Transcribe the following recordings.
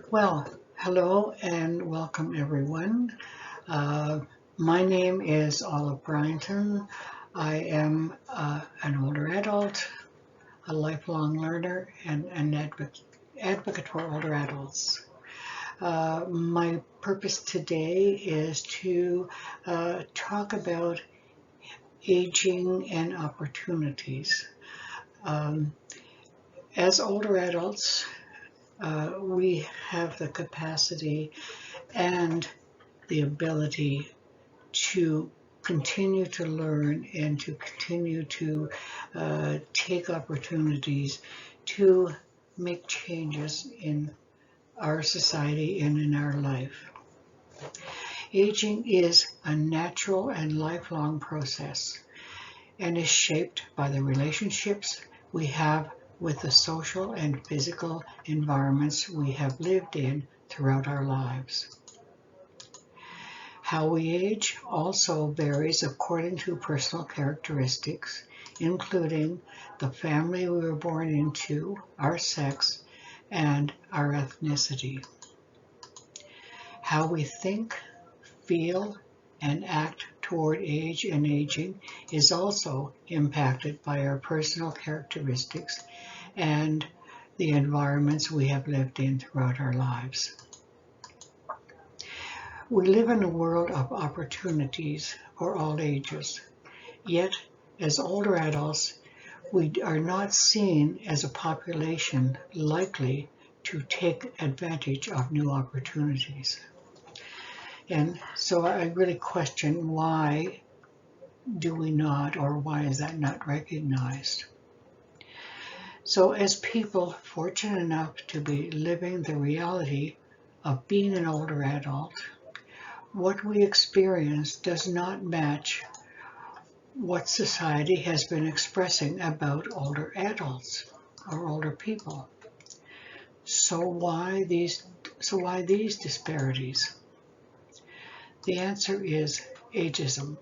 Well, hello and welcome everyone. Uh, my name is Olive Bryanton. I am an older adult, a lifelong learner, and an advocate for older adults. My purpose today is to talk about aging and opportunities. Um, as older adults, we have the capacity and the ability to continue to learn and to continue to take opportunities to make changes in our society and in our life. Aging is a natural and lifelong process and is shaped by the relationships we have with the social and physical environments we have lived in throughout our lives. How we age also varies according to personal characteristics, including the family we were born into, our sex, and our ethnicity. How we think, feel, and act toward age and aging is also impacted by our personal characteristics and the environments we have lived in throughout our lives. We live in a world of opportunities for all ages, yet as older adults, we are not seen as a population likely to take advantage of new opportunities. And so I really question, why do we not, or why is that not recognized? So as people fortunate enough to be living the reality of being an older adult, what we experience does not match what society has been expressing about older adults or older people. So why these disparities? The answer is ageism.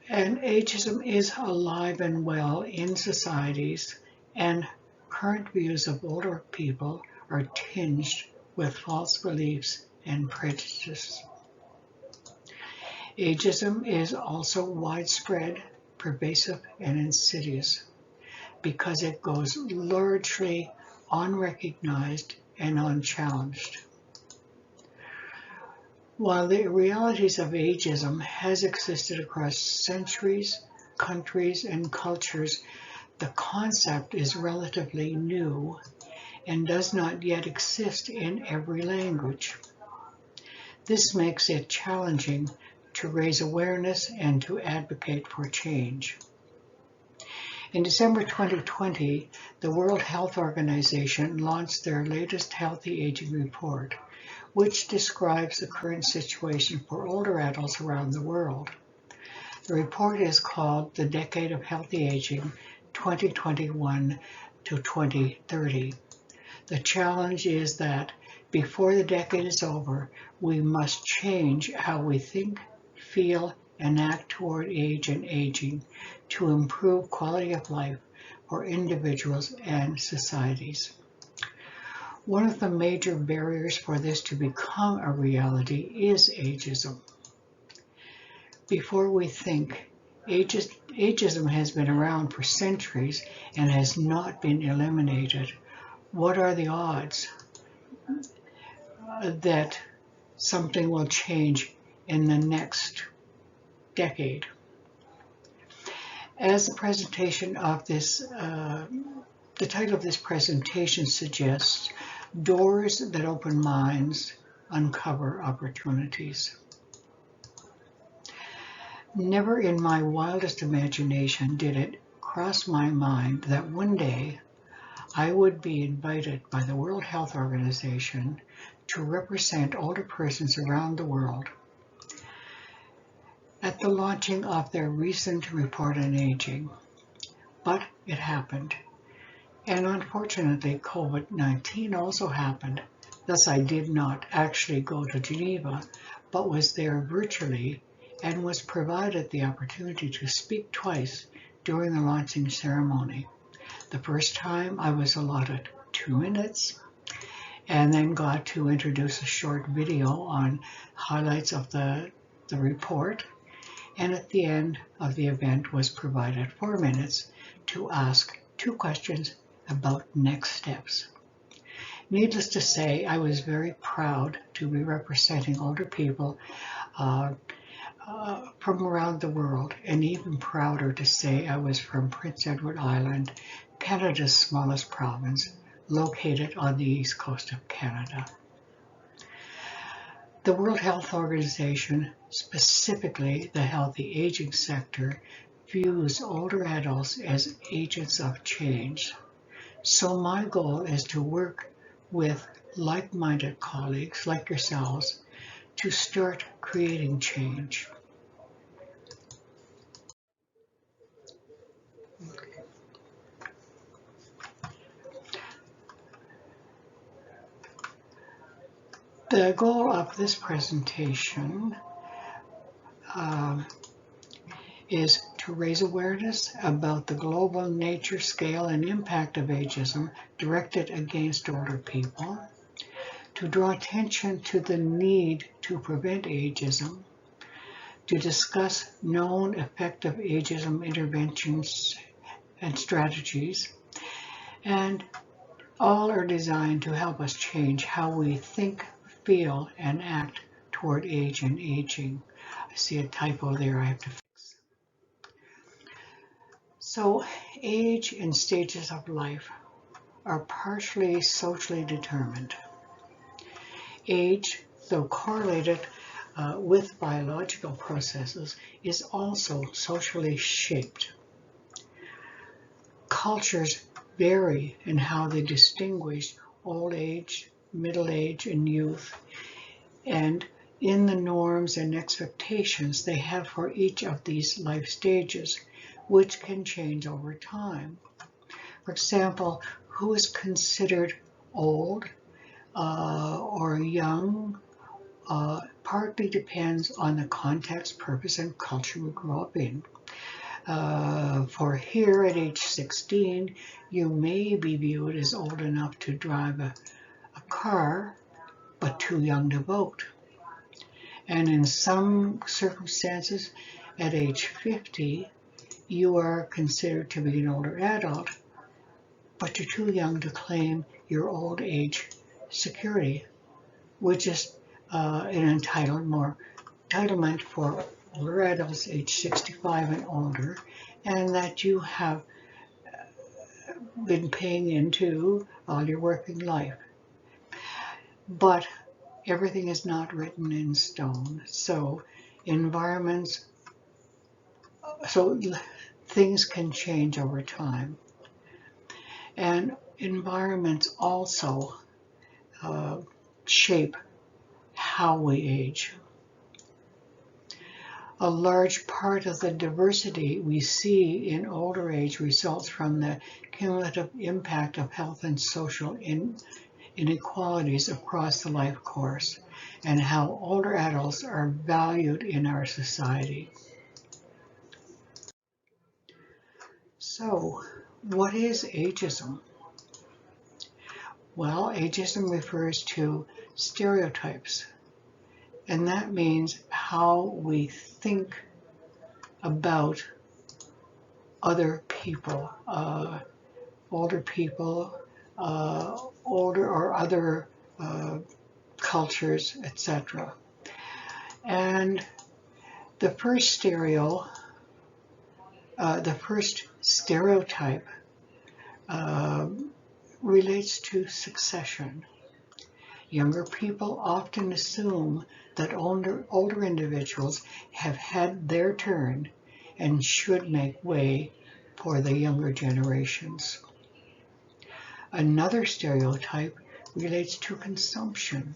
And ageism is alive and well in societies, and current views of older people are tinged with false beliefs and prejudice. Ageism is also widespread, pervasive, and insidious because it goes largely unrecognized and unchallenged. While the realities of ageism has existed across centuries, countries, and cultures, the concept is relatively new and does not yet exist in every language. This makes it challenging to raise awareness and to advocate for change. In December 2020, the World Health Organization launched their latest Healthy Aging Report, which describes the current situation for older adults around the world. The report is called The Decade of Healthy Aging, 2021 to 2030. The challenge is that before the decade is over, we must change how we think, feel, and act toward age and aging to improve quality of life for individuals and societies. One of the major barriers for this to become a reality is ageism. Before we think, ageism has been around for centuries and has not been eliminated. What are the odds that something will change in the next decade? As the title of this presentation suggests, doors that open minds uncover opportunities. Never in my wildest imagination did it cross my mind that one day I would be invited by the World Health Organization to represent older persons around the world at the launching of their recent report on aging. But it happened. And unfortunately, COVID-19 also happened. Thus, I did not actually go to Geneva, but was there virtually and was provided the opportunity to speak twice during the launching ceremony. The first time I was allotted 2 minutes, and then got to introduce a short video on highlights of the report. And at the end of the event was provided 4 minutes to ask 2 questions about next steps. Needless to say, I was very proud to be representing older people from around the world, and even prouder to say I was from Prince Edward Island, Canada's smallest province, located on the east coast of Canada. The World Health Organization, specifically the healthy aging sector, views older adults as agents of change. So my goal is to work with like-minded colleagues like yourselves to start creating change. The goal of this presentation is to raise awareness about the global nature, scale, and impact of ageism directed against older people, to draw attention to the need to prevent ageism, to discuss known effective ageism interventions and strategies, and all are designed to help us change how we think, feel, and act toward age and aging. I see a typo there I have to fix. So, age and stages of life are partially socially determined. Age, though correlated with biological processes, is also socially shaped. Cultures vary in how they distinguish old age, middle age, and youth, and in the norms and expectations they have for each of these life stages, which can change over time. For example, who is considered old or young partly depends on the context, purpose, and culture we grew up in. For here at age 16, you may be viewed as old enough to drive a car, but too young to vote. And in some circumstances, at age 50, you are considered to be an older adult, but you're too young to claim your old age security, which is an entitlement for older adults age 65 and older, and that you have been paying into all your working life. But everything is not written in stone, so things can change over time. And environments also shape how we age. A large part of the diversity we see in older age results from the cumulative impact of health and social inequalities across the life course, and how older adults are valued in our society. So, what is ageism? Well, ageism refers to stereotypes, and that means how we think about other people, older people, older or other cultures, etc. And the first stereotype relates to succession. Younger people often assume that older individuals have had their turn and should make way for the younger generations. Another stereotype relates to consumption.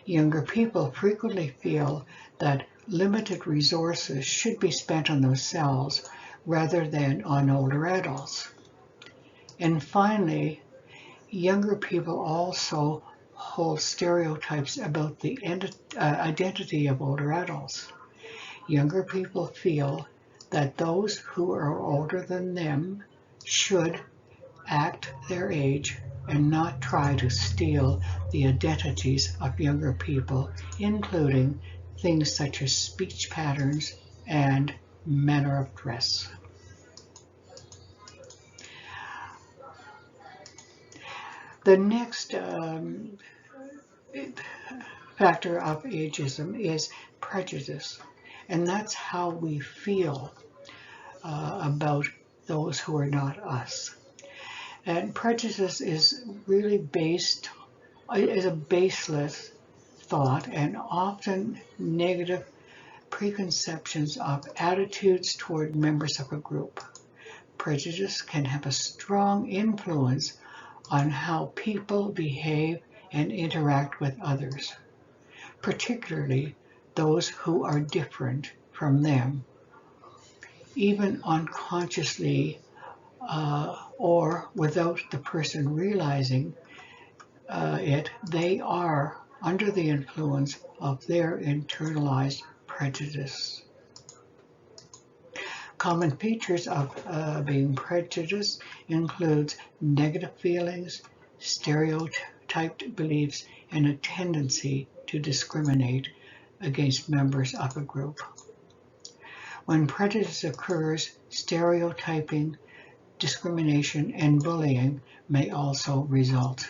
Younger people frequently feel that limited resources should be spent on themselves rather than on older adults. And finally, younger people also hold stereotypes about the identity of older adults. Younger people feel that those who are older than them should act their age and not try to steal the identities of younger people, including things such as speech patterns and manner of dress. The next factor of ageism is prejudice, and that's how we feel about those who are not us. And prejudice is really a baseless thought and often negative preconceptions of attitudes toward members of a group. Prejudice can have a strong influence on how people behave and interact with others, particularly those who are different from them, even unconsciously or without the person realizing it. They are under the influence of their internalized prejudice. Common features of being prejudiced includes negative feelings, stereotyped beliefs, and a tendency to discriminate against members of a group. When prejudice occurs, stereotyping, discrimination, and bullying may also result.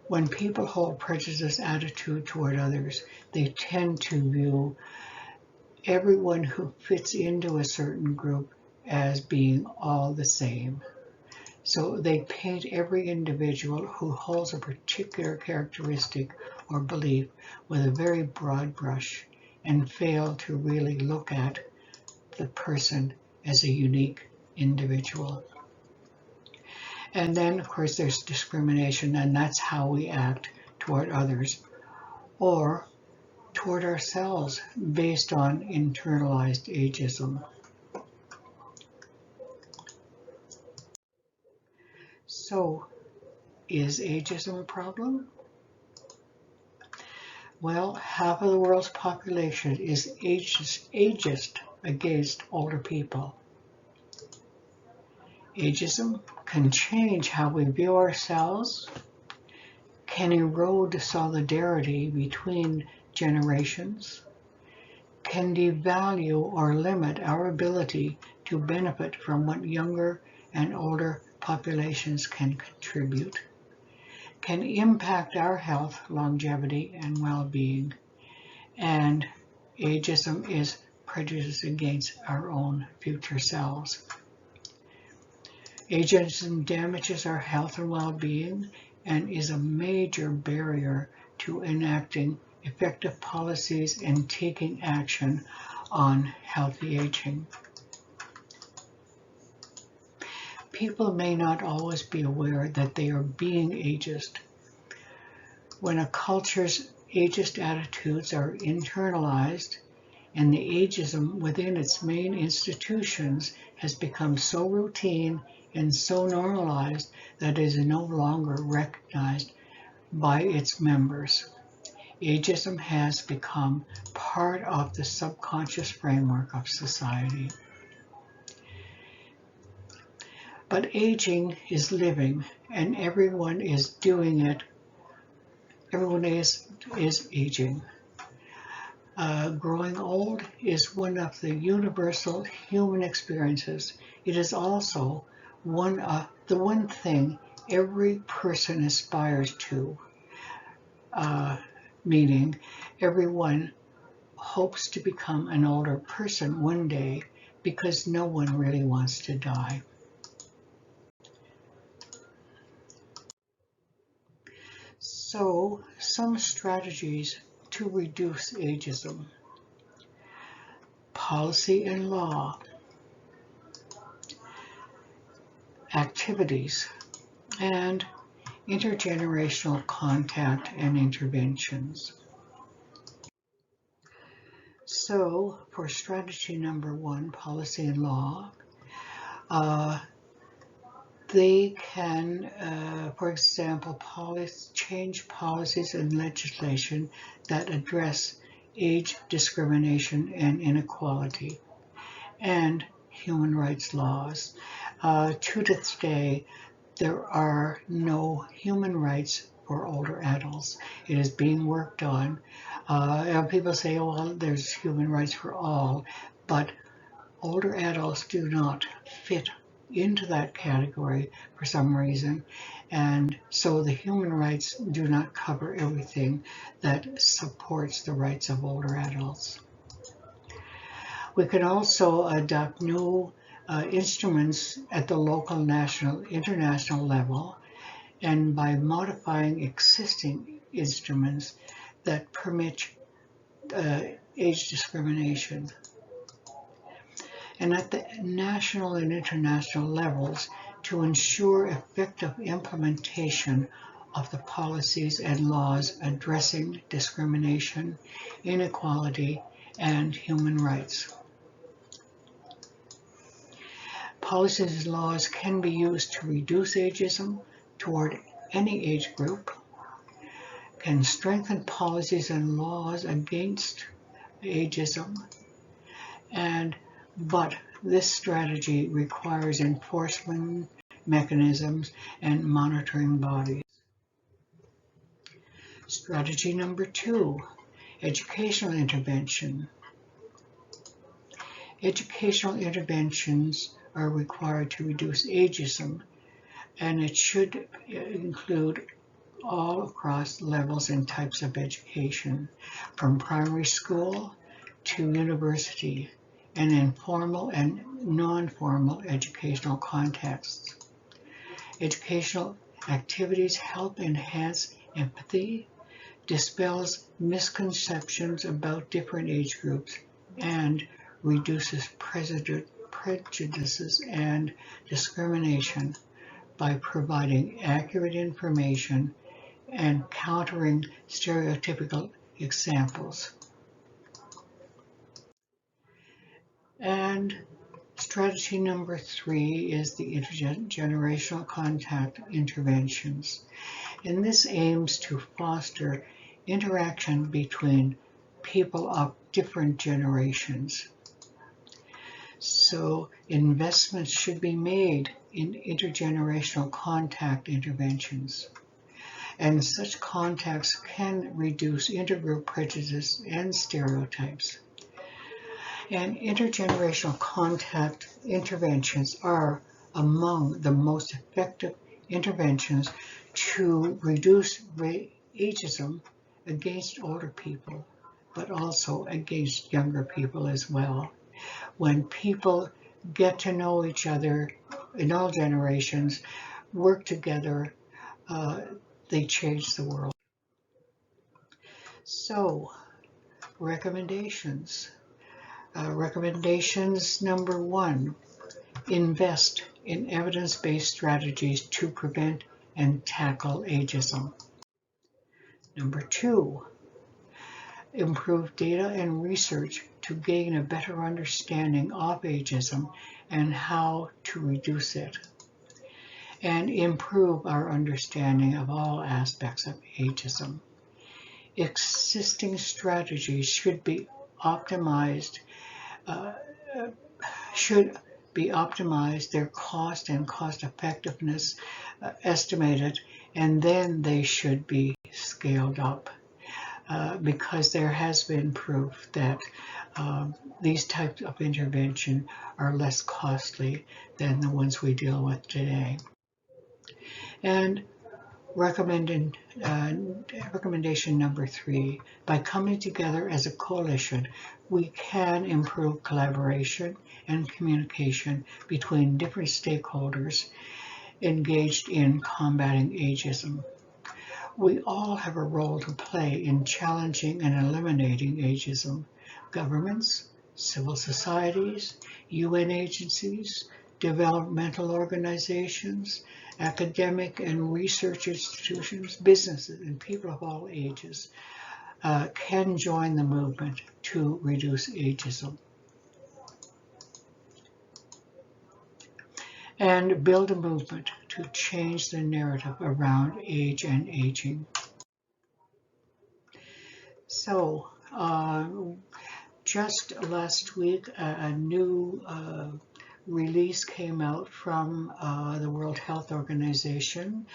When people hold prejudiced attitude toward others, they tend to view everyone who fits into a certain group as being all the same. So they paint every individual who holds a particular characteristic or belief with a very broad brush and fail to really look at the person as a unique individual. And then, of course, there's discrimination, and that's how we act toward others or toward ourselves based on internalized ageism. So, is ageism a problem? Well, half of the world's population is ageist against older people. Ageism can change how we view ourselves, can erode solidarity between generations, can devalue or limit our ability to benefit from what younger and older populations can contribute, can impact our health, longevity, and well-being, and ageism is prejudice against our own future selves. Ageism damages our health and well-being and is a major barrier to enacting effective policies and taking action on healthy aging. People may not always be aware that they are being ageist. When a culture's ageist attitudes are internalized and the ageism within its main institutions has become so routine and so normalized that it is no longer recognized by its members. Ageism has become part of the subconscious framework of society. But aging is living, and everyone is doing it. Everyone is aging. Growing old is one of the universal human experiences. It is also the one thing every person aspires to, meaning everyone hopes to become an older person one day because no one really wants to die. So, some strategies to reduce ageism. Policy and law. Activities. And intergenerational contact and interventions. So, for strategy number 1, policy and law, they can, for example, change policies and legislation that address age discrimination and inequality, and human rights laws. To this day, there are no human rights for older adults. It is being worked on. And people say, oh, well, there's human rights for all, but older adults do not fit into that category for some reason. And so the human rights do not cover everything that supports the rights of older adults. We can also adopt new instruments at the local, national, international level, and by modifying existing instruments that permit age discrimination. And at the national and international levels, to ensure effective implementation of the policies and laws addressing discrimination, inequality, and human rights. Policies and laws can be used to reduce ageism toward any age group, can strengthen policies and laws against ageism, but this strategy requires enforcement mechanisms and monitoring bodies. Strategy number 2, educational intervention. Educational interventions are required to reduce ageism, and it should include all across levels and types of education, from primary school to university, and in formal and non-formal educational contexts. Educational activities help enhance empathy, dispels misconceptions about different age groups, and reduces prejudices and discrimination by providing accurate information and countering stereotypical examples. And strategy number 3 is the intergenerational contact interventions. And this aims to foster interaction between people of different generations. So investments should be made in intergenerational contact interventions. And such contacts can reduce intergroup prejudice and stereotypes. And intergenerational contact interventions are among the most effective interventions to reduce ageism against older people, but also against younger people as well. When people get to know each other in all generations, work together, they change the world. So, recommendations. Recommendations number 1, invest in evidence-based strategies to prevent and tackle ageism. Number 2, improve data and research to gain a better understanding of ageism and how to reduce it, and improve our understanding of all aspects of ageism. Existing strategies should be optimized, their cost and cost effectiveness estimated, and then they should be scaled up. Because there has been proof that these types of intervention are less costly than the ones we deal with today. And recommendation number 3, by coming together as a coalition, we can improve collaboration and communication between different stakeholders engaged in combating ageism. We all have a role to play in challenging and eliminating ageism. Governments, civil societies, UN agencies, developmental organizations, academic and research institutions, businesses, and people of all ages can join the movement to reduce ageism and build a movement to change the narrative around age and aging. So, just last week, a new release came out from the World Health Organization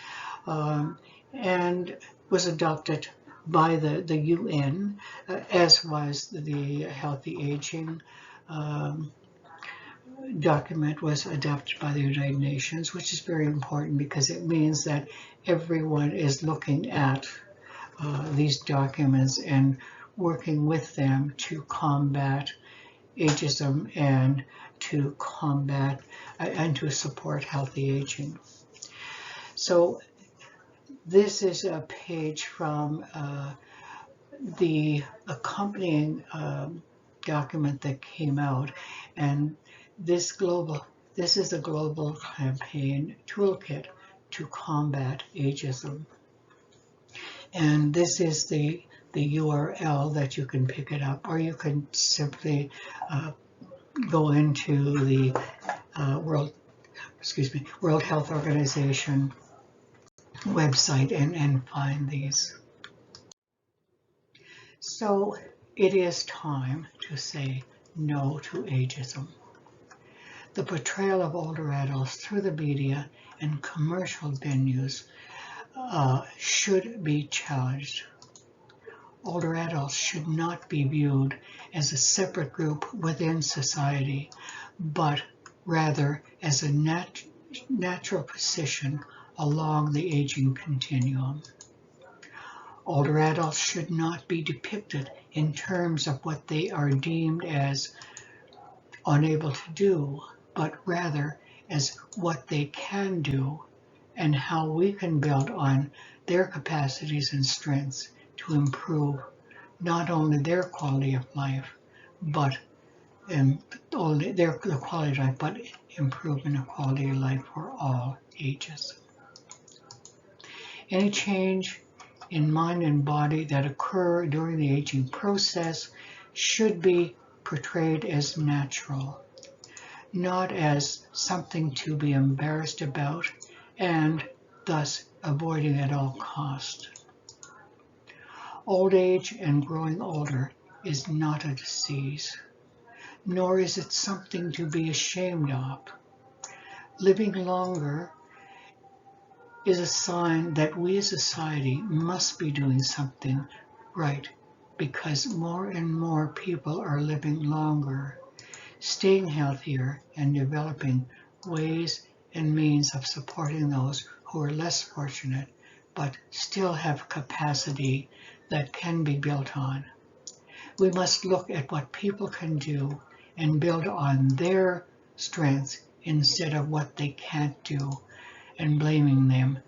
and was adopted by the UN, as was the Healthy Aging document was adopted by the United Nations, which is very important because it means that everyone is looking at these documents and working with them to combat ageism and to combat and to support healthy aging. So this is a page from the accompanying document that came out, and this is a global campaign toolkit to combat ageism. And this is the URL that you can pick it up, or you can simply go into the World Health Organization website and find these. So it is time to say no to ageism. The portrayal of older adults through the media and commercial venues should be challenged. Older adults should not be viewed as a separate group within society, but rather as a natural position along the aging continuum. Older adults should not be depicted in terms of what they are deemed as unable to do, but rather as what they can do and how we can build on their capacities and strengths to improve not only their quality of life, but only their quality of life, but improvement of quality of life for all ages. Any change in mind and body that occur during the aging process should be portrayed as natural, not as something to be embarrassed about and thus avoiding at all cost. Old age and growing older is not a disease, nor is it something to be ashamed of. Living longer is a sign that we as a society must be doing something right, because more and more people are living longer, staying healthier, and developing ways and means of supporting those who are less fortunate but still have capacity that can be built on. We must look at what people can do and build on their strengths instead of what they can't do and blaming them